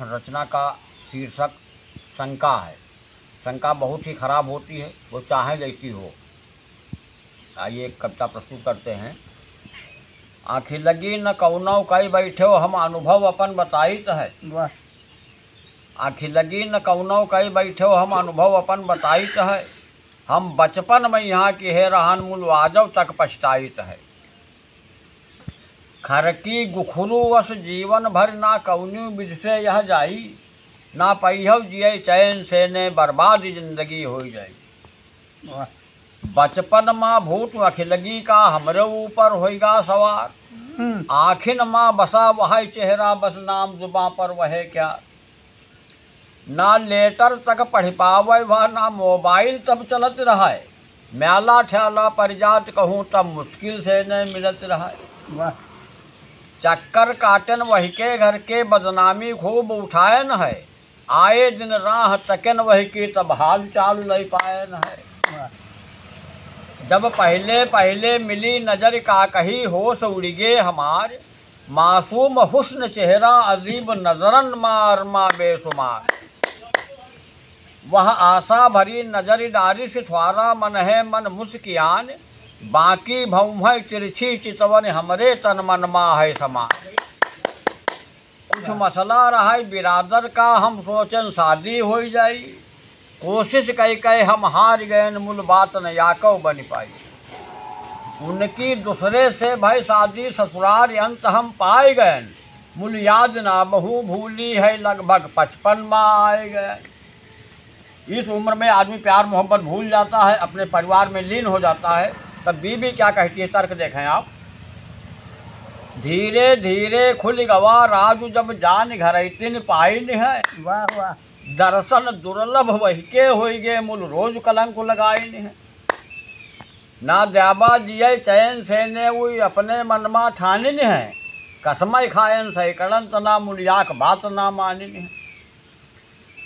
रचना का शीर्षक शंका है। शंका बहुत ही खराब होती है, वो चाहे जैसी हो। आइए एक कविता प्रस्तुत करते हैं। आँखी लगी न कौनौ कई बैठे हो, हम अनुभव अपन बताइत है। वाह। आँखी लगी न कौनौ कई बैठे हो, हम अनुभव अपन बताइत है। हम बचपन में यहाँ की है रहन मूल आजव तक पछताइत है। खरकी गुखरू वश जीवन भर ना कौन्यू विध से यह जाई, ना पहियव जिये चैन से ने बर्बाद जिंदगी हो जाई। वाह। बचपन माँ भूत अखिलगी का हमरे ऊपर होएगा सवार। आखिन माँ बसा वह चेहरा बस नाम जुबां पर वह क्या। ना लेटर तक पढ़ पावे वह, ना मोबाइल तब चलत रहा है। म्याला ठ्याला परिजात कहूँ तब मुश्किल से न मिलत रहा है। वाह। चक्कर काटन वही के घर के बदनामी खूब उठायन है। आए दिन राह तकन वही की तब हाल चाल नहीं पायन है। वाह। जब पहले पहले मिली नजर का कही होश उड़गे हमार, मासूम हुस्न चेहरा अजीब नजरन मार माँ बेसुमार। वह आशा भरी नजर डारी से थ्वारा मन है मन मुस्कियान, बाकी भौम तिरछी चितवन हमरे तन मन मा है समान। कुछ मसला रहा बिरादर का, हम सोचन शादी हो जाई। कोशिश कई कई हम हार गए, मूल बात न याकव बन पाई। उनकी दूसरे से भाई शादी ससुराल अंत हम पाए गए, मूल याद ना बहु भूली है लगभग 55 माह आए गए। इस उम्र में आदमी प्यार मोहब्बत भूल जाता है, अपने परिवार में लीन हो जाता है। तब बीबी क्या कहती है, तर्क देखें आप। धीरे धीरे खुल गवा राजू जब जान घर तिन पाइन है। वाह वाह। दर्शन दुर्लभ वही के होइगे, मूल रोज कलंक लगाइन है। ना द्याबा जिये चैन से ने हुई अपने मन मा ठानिन है। कसमय खायन सैकड़न तना मूल याक बात ना मानिन है।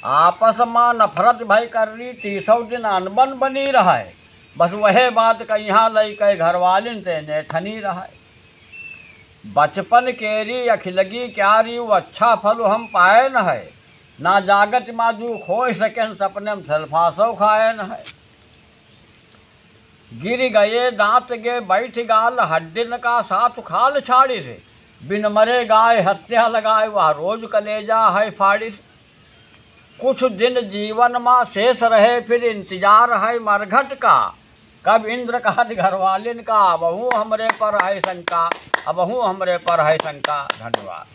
आपस माँ नफरत भय कर रही 30 दिन अनबन बनी रहा है। बस वह बात का यहाँ लई कई घर वालिन से ने ठनी रहा है। बचपन केरी अखिलगी क्यारी वो अच्छा फल हम पाए न है। ना जागत माजू खोई सकें सपने में सल्फासो खाए न है। गिर गए दांत गे बैठ गाल, हड्डिन का साथ खाल छाड़ी से। बिन मरे गाय हत्या लगाए वह रोज कलेजा है फाड़ी से। कुछ दिन जीवन माँ शेष रहे फिर इंतजार है मरघट का। कब इंद्र कहत घर वालिन का, अबहू हमरे पर है शंका, अबहू हमरे पर है शंका। धन्यवाद।